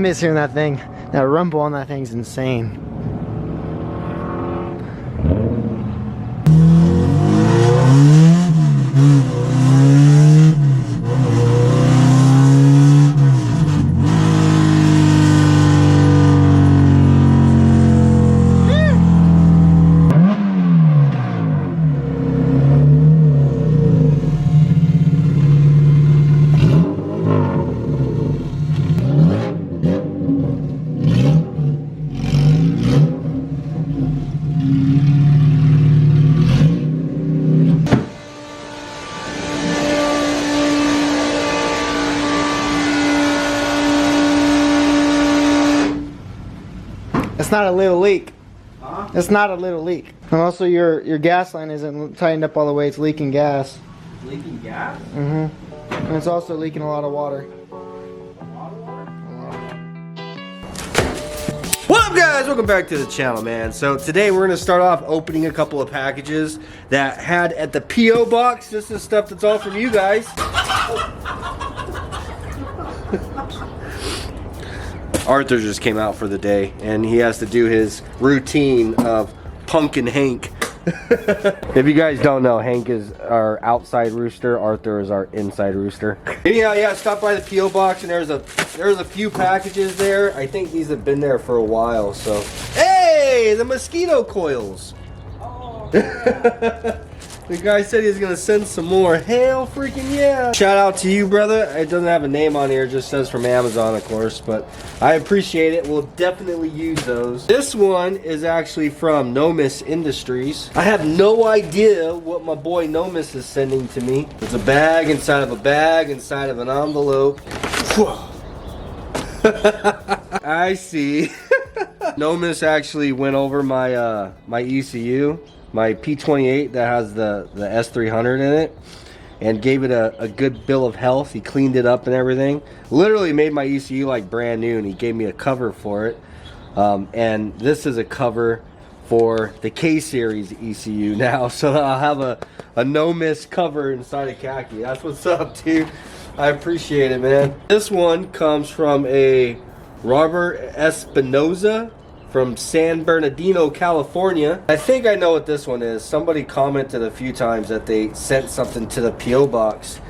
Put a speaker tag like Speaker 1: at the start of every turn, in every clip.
Speaker 1: miss hearing that thing. That rumble on that thing's insane. It's not a little leak. Huh? It's not a little leak. And also your gas line isn't tightened up all the way. It's leaking gas.
Speaker 2: Leaking gas?
Speaker 1: Mm-hmm. And it's also leaking a lot of water.
Speaker 2: What up, guys? Welcome back to the channel, man. So today we're gonna start off opening a couple of packages that had at the P.O. box. This is stuff that's all from you guys. Arthur just came out for the day and he has to do his routine of Pumpkin Hank. If you guys don't know, Hank is our outside rooster, Arthur is our inside rooster. Anyhow, yeah, stop by the P.O. box and there's a few packages there. I think these have been there for a while, so. Hey, the mosquito coils. Oh, yeah. The guy said he was gonna send some more. Hell freaking yeah. Shout out to you, brother. It doesn't have a name on here, it just says from Amazon, of course, but I appreciate it. We'll definitely use those. This one is actually from Nomis Industries. I have no idea what my boy Nomis is sending to me. It's a bag inside of a bag inside of an envelope. I see. Nomis actually went over my my ECU. My P28 that has the S300 in it, and gave it a good bill of health. He cleaned it up and everything. Literally made my ECU like brand new, and he gave me a cover for it. And this is a cover for the K series ECU now, so I'll have a no miss cover inside of khaki. That's what's up, dude. I appreciate it, man. This one comes from a Robert Espinoza from San Bernardino, California. I think I know what this one is. Somebody commented a few times that they sent something to the P.O. box,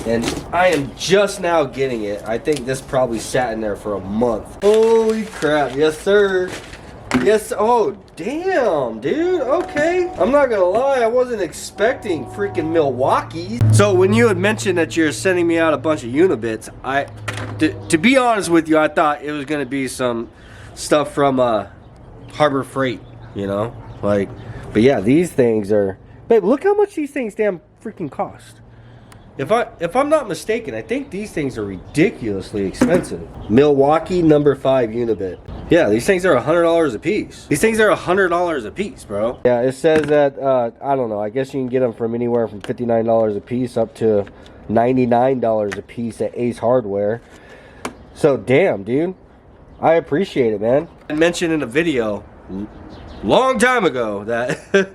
Speaker 2: and I am just now getting it. I think this probably sat in there for a month. Holy crap, yes sir. Yes, oh damn, dude, okay. I'm not gonna lie, I wasn't expecting freaking Milwaukee. So when you had mentioned that you're sending me out a bunch of Unibits, to be honest with you, I thought it was gonna be some stuff from Harbor Freight, you know, like, but yeah, these things are, babe, look how much these things damn freaking cost. If I'm not mistaken, I think these things are ridiculously expensive. Milwaukee number 5 Unibit. Yeah, these things are $100 a piece. These things are $100 a piece, bro. Yeah, it says that I don't know, I guess you can get them from anywhere from $59 a piece up to $99 a piece at Ace Hardware. So damn, dude, I appreciate it, man. I mentioned in a video long time ago that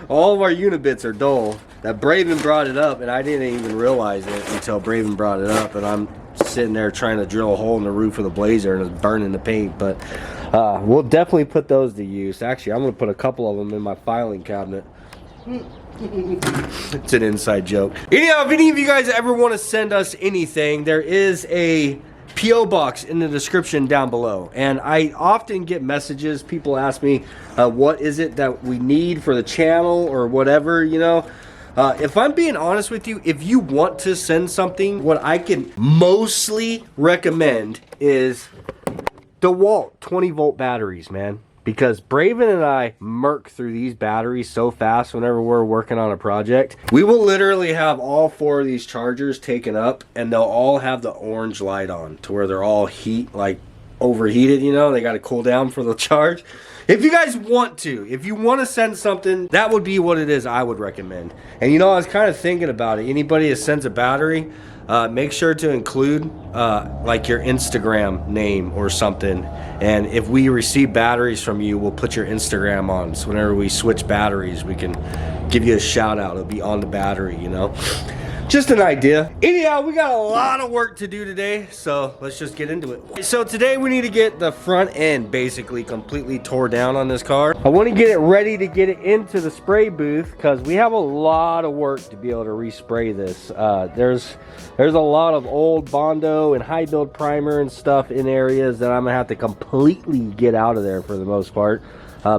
Speaker 2: all of our Unibits are dull. That Braven brought it up, and I didn't even realize it until Braven brought it up, and I'm sitting there trying to drill a hole in the roof of the Blazer and it's burning the paint. But we'll definitely put those to use. Actually, I'm going to put a couple of them in my filing cabinet. It's an inside joke. Anyhow, if any of you guys ever want to send us anything, there is a P.O. box in the description down below, and I often get messages. People ask me what is it that we need for the channel or whatever, you know. If I'm being honest with you, if you want to send something, what I can mostly recommend is DeWalt 20-volt batteries, man. Because Braven and I murk through these batteries so fast whenever we're working on a project. We will literally have all 4 of these chargers taken up, and they'll all have the orange light on to where they're all overheated, you know. They got to cool down for the charge. If you guys want to, if you want to send something, that would be what it is I would recommend. And you know, I was kind of thinking about it. Anybody that sends a battery, make sure to include like your Instagram name or something. And if we receive batteries from you, we'll put your Instagram on. So whenever we switch batteries, we can give you a shout out. It'll be on the battery, you know. Just an idea. Anyhow, we got a lot of work to do today, so let's just get into it. So today we need to get the front end basically completely tore down on this car. I want to get it ready to get it into the spray booth because we have a lot of work to be able to respray this. There's a lot of old Bondo and high build primer and stuff in areas that I'm gonna have to completely get out of there for the most part.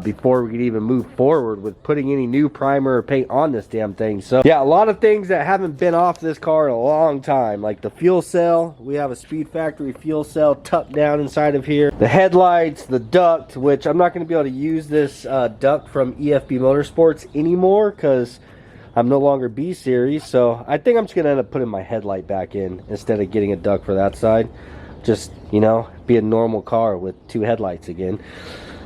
Speaker 2: Before we could even move forward with putting any new primer or paint on this damn thing. So yeah, a lot of things that haven't been off this car in a long time, like the fuel cell. We have a Speed Factory fuel cell tucked down inside of here. The headlights, the duct, which I'm not going to be able to use this duct from EFB Motorsports anymore because I'm no longer B series. So I think I'm just going to end up putting my headlight back in instead of getting a duct for that side. Just, you know, be a normal car with 2 headlights again.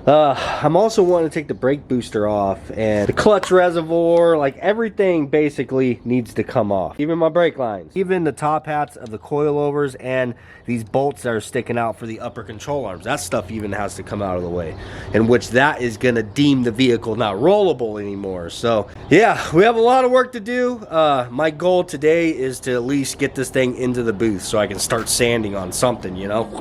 Speaker 2: I'm also wanting to take the brake booster off and the clutch reservoir, like everything basically needs to come off. Even my brake lines, even the top hats of the coilovers and these bolts that are sticking out for the upper control arms. That stuff even has to come out of the way, in which that is going to deem the vehicle not rollable anymore. So yeah, we have a lot of work to do. My goal today is to at least get this thing into the booth so I can start sanding on something, you know.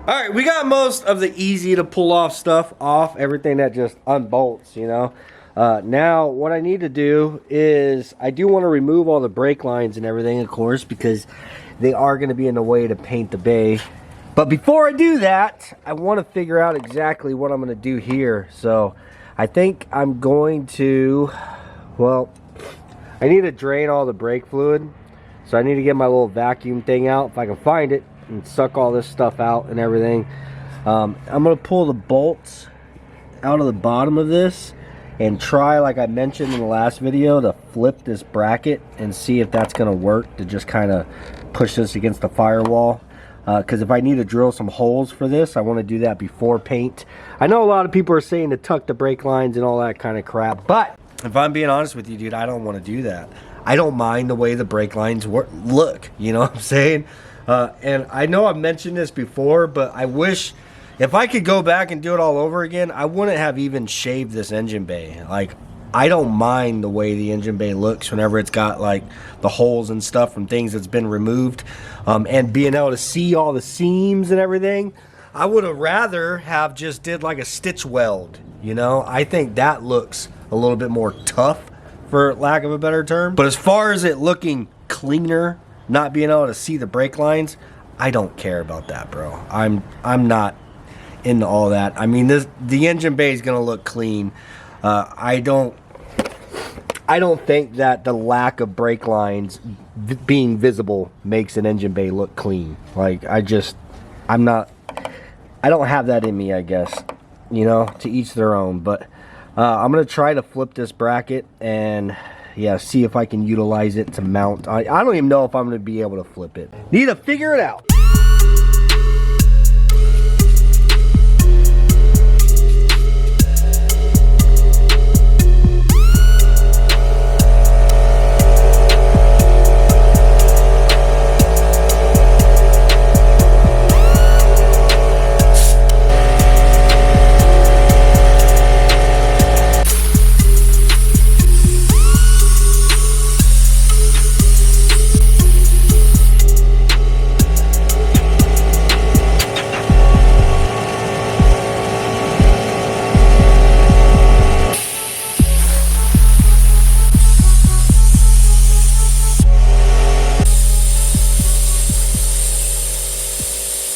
Speaker 2: All right, we got most of the easy to pull off stuff off, everything that just unbolts, you know. Now, what I need to do is I do want to remove all the brake lines and everything, of course, because they are going to be in the way to paint the bay. But before I do that, I want to figure out exactly what I'm going to do here. So I think I'm going to, well, I need to drain all the brake fluid. So I need to get my little vacuum thing out if I can find it and suck all this stuff out and everything. I'm gonna pull the bolts out of the bottom of this and try, like I mentioned in the last video, to flip this bracket and see if that's gonna work, to just kind of push this against the firewall. Because if I need to drill some holes for this, I want to do that before paint. I know a lot of people are saying to tuck the brake lines and all that kind of crap, but if I'm being honest with you, dude, I don't want to do that. I don't mind the way the brake lines look, you know what I'm saying? And I know I've mentioned this before, but I wish if I could go back and do it all over again, I wouldn't have even shaved this engine bay. Like, I don't mind the way the engine bay looks whenever it's got like the holes and stuff from things that's been removed, and being able to see all the seams and everything. I would have rather have just did like a stitch weld, you know. I think that looks a little bit more tough, for lack of a better term. But as far as it looking cleaner, not being able to see the brake lines, I don't care about that, bro. I'm not into all that. I mean, the engine bay is gonna look clean. I don't think that the lack of brake lines being visible makes an engine bay look clean. Like, I don't have that in me, I guess. You know, to each their own. But I'm going to try to flip this bracket and, yeah, see if I can utilize it to mount. I don't even know if I'm going to be able to flip it. Need to figure it out.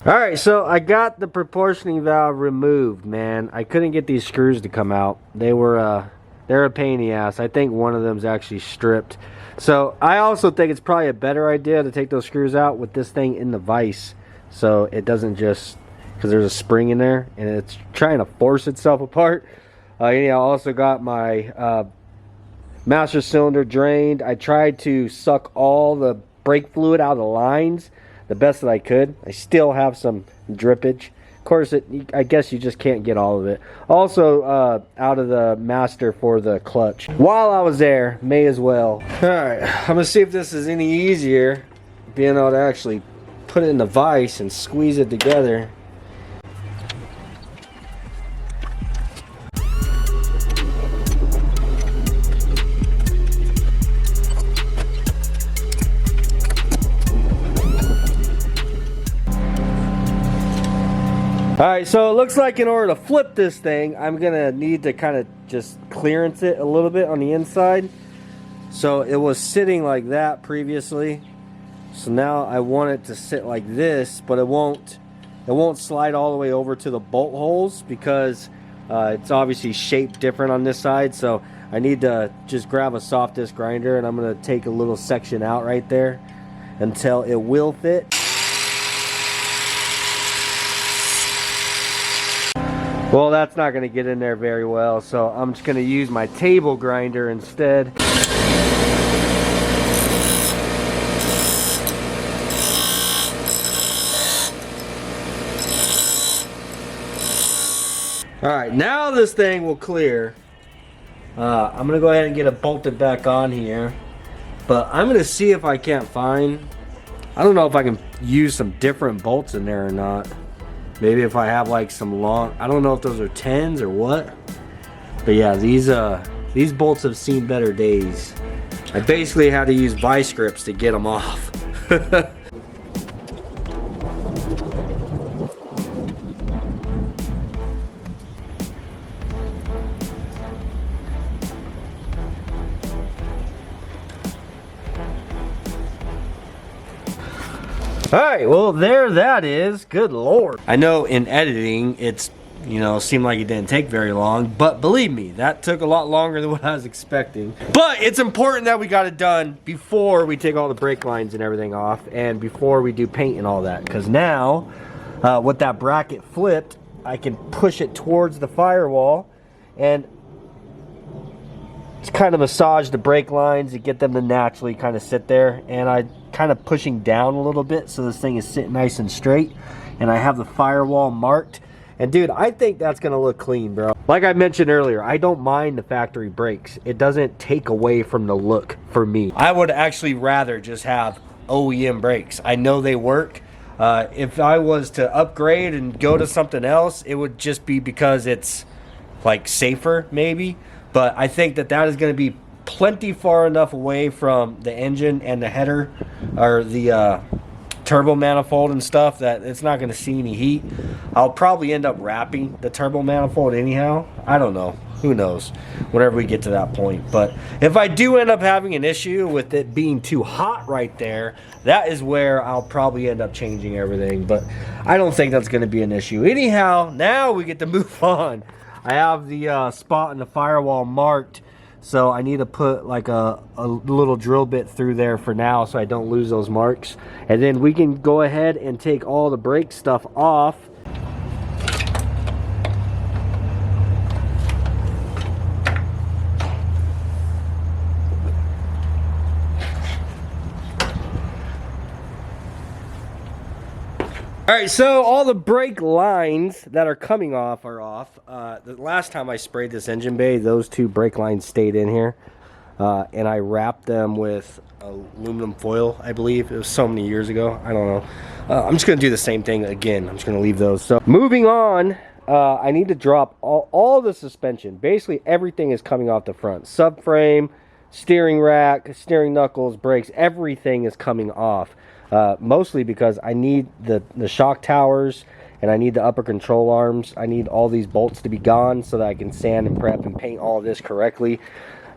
Speaker 2: Alright, so I got the proportioning valve removed, man. I couldn't get these screws to come out. They're a pain in the ass. I think one of them's actually stripped. So I also think it's probably a better idea to take those screws out with this thing in the vise, so it doesn't just, because there's a spring in there and it's trying to force itself apart. I also got my master cylinder drained. I tried to suck all the brake fluid out of the lines the best that I could. I still have some drippage. Of course, I guess you just can't get all of it. Also, out of the master for the clutch. While I was there, may as well. Alright, I'm gonna see if this is any easier, being able to actually put it in the vise and squeeze it together. Alright, so it looks like in order to flip this thing, I'm gonna need to kind of just clearance it a little bit on the inside. So it was sitting like that previously. So now I want it to sit like this, but it won't slide all the way over to the bolt holes because it's obviously shaped different on this side. So I need to just grab a soft disc grinder and I'm gonna take a little section out right there until it will fit. Well, that's not going to get in there very well, so I'm just going to use my table grinder instead. Alright, now this thing will clear. I'm going to go ahead and get it bolted back on here. But I'm going to see if I can't find... I don't know if I can use some different bolts in there or not. Maybe if I have like some long, I don't know if those are 10s or what. But yeah, these bolts have seen better days. I basically had to use vice grips to get them off. Alright, well there that is. Good lord. I know in editing it's You know, seemed like it didn't take very long, but believe me, that took a lot longer than what I was expecting. But it's important that we got it done before we take all the brake lines and everything off, and before we do paint and all that, because now with that bracket flipped, I can push it towards the firewall and just kind of massage the brake lines to get them to naturally kind of sit there. And I kind of pushing down a little bit so this thing is sitting nice and straight, and I have the firewall marked. And dude, I think that's gonna look clean, bro. Like I mentioned earlier, I don't mind the factory brakes. It doesn't take away from the look for me. I would actually rather just have OEM brakes. I know they work. If I was to upgrade and go to something else, it would just be because it's like safer maybe. But I think that that is gonna be plenty far enough away from the engine and the header, or the turbo manifold and stuff, that it's not going to see any heat. I'll probably end up wrapping the turbo manifold anyhow. I don't know. Who knows? Whenever we get to that point. But if I do end up having an issue with it being too hot right there, that is where I'll probably end up changing everything. But I don't think that's going to be an issue. Anyhow, now we get to move on. I have the spot in the firewall marked. So I need to put like a little drill bit through there for now so I don't lose those marks. And then we can go ahead and take all the brake stuff off. All right, so all the brake lines that are coming off are off. The last time I sprayed this engine bay, those two brake lines stayed in here. And I wrapped them with aluminum foil, I believe. It was so many years ago. I don't know. I'm just going to do the same thing again. I'm just going to leave those. So moving on, I need to drop all the suspension. Basically, everything is coming off the front. Subframe, steering rack, steering knuckles, brakes, everything is coming off. Mostly because I need the shock towers, and I need the upper control arms. I need all these bolts to be gone so that I can sand and prep and paint all this correctly.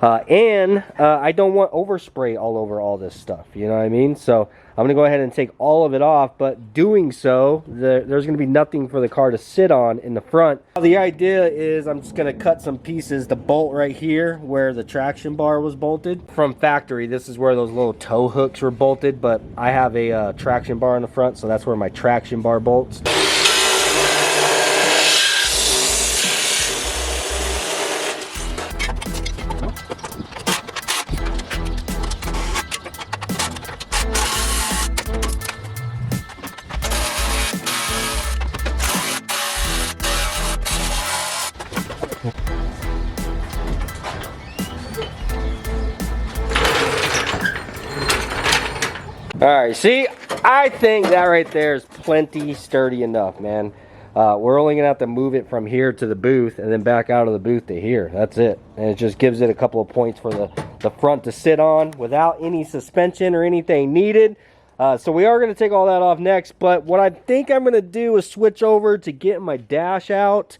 Speaker 2: And I don't want overspray all over all this stuff, you know what I mean? So I'm gonna go ahead and take all of it off, but doing so, there's gonna be nothing for the car to sit on in the front. The idea is I'm just gonna cut some pieces to bolt right here where the traction bar was bolted. From factory, this is where those little tow hooks were bolted, but I have a traction bar in the front, so that's where my traction bar bolts. Alright, see, I think that right there is plenty sturdy enough, man. We're only going to have to move it from here to the booth and then back out of the booth to here. That's it. And it just gives it a couple of points for the front to sit on without any suspension or anything needed. So we are going to take all that off next. But what I think I'm going to do is switch over to get my dash out.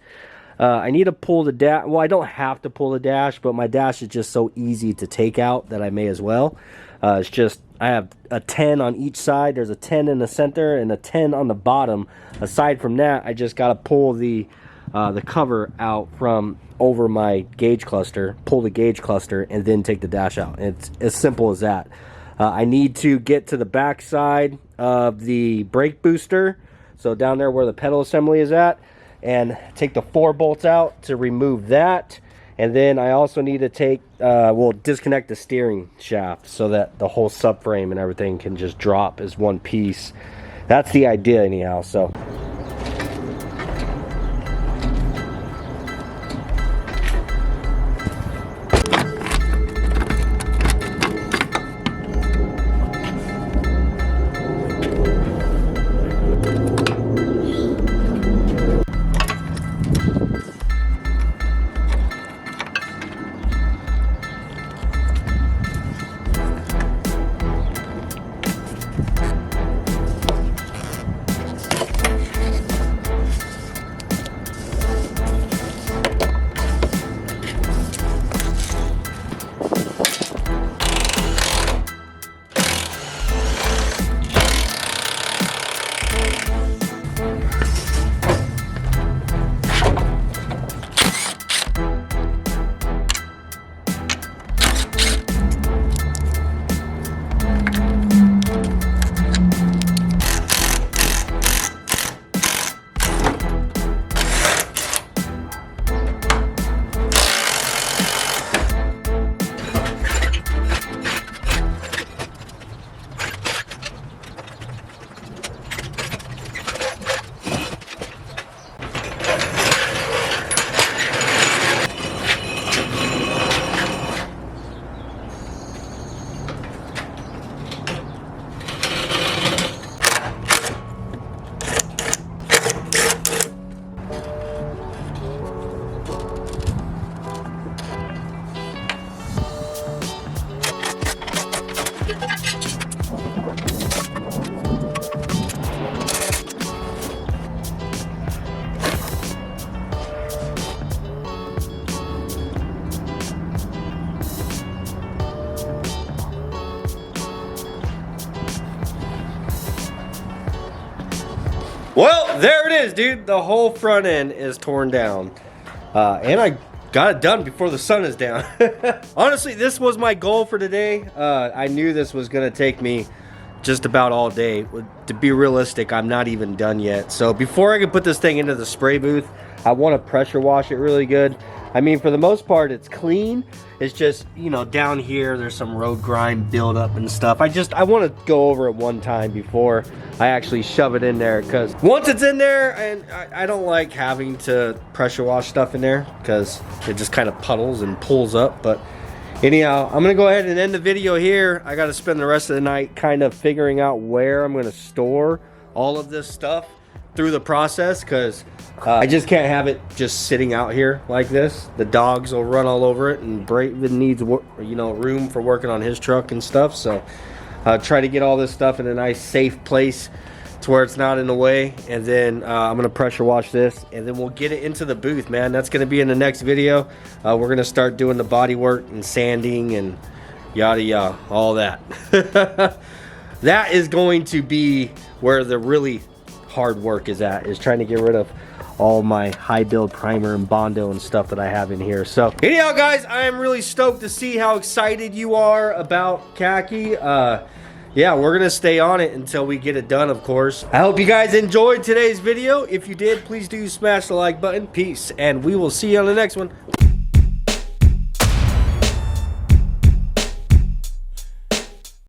Speaker 2: I need to pull the dash. Well, I don't have to pull the dash, but my dash is just so easy to take out that I may as well. It's just, I have a 10 on each side. There's a 10 in the center and a 10 on the bottom. Aside from that, I just got to pull the cover out from over my gauge cluster, pull the gauge cluster, and then take the dash out. It's as simple as that. I need to get to the back side of the brake booster, so down there where the pedal assembly is at, and take the 4 bolts out to remove that. And then I also need to take, disconnect the steering shaft so that the whole subframe and everything can just drop as one piece. That's the idea anyhow, so. Well, there it is, dude. The whole front end is torn down. And I got it done before the sun is down. Honestly, this was my goal for today. I knew this was gonna take me just about all day. To be realistic, I'm not even done yet. So before I can put this thing into the spray booth, I want to pressure wash it really good. I mean, for the most part, it's clean. It's just, you know, down here, there's some road grime buildup and stuff. I want to go over it one time before I actually shove it in there, because once it's in there, and I don't like having to pressure wash stuff in there because it just kind of puddles and pulls up. But anyhow, I'm gonna go ahead and end the video here. I gotta spend the rest of the night kind of figuring out where I'm gonna store all of this stuff through the process, because I just can't have it just sitting out here like this. The dogs will run all over it, and Braven needs, you know, room for working on his truck and stuff. So try to get all this stuff in a nice safe place to where it's not in the way. And then I'm gonna pressure wash this, and then we'll get it into the booth, man. That's gonna be in the next video. We're gonna start doing the body work and sanding and yada yada, all that. That is going to be where the really hard work is trying to get rid of all my high build primer and Bondo and stuff that I have in here. So anyhow, guys, I am really stoked to see how excited you are about khaki. Yeah, we're gonna stay on it until we get it done, of course. I hope you guys enjoyed today's video. If you did, please do smash the like button. Peace, and we will see you on the next one.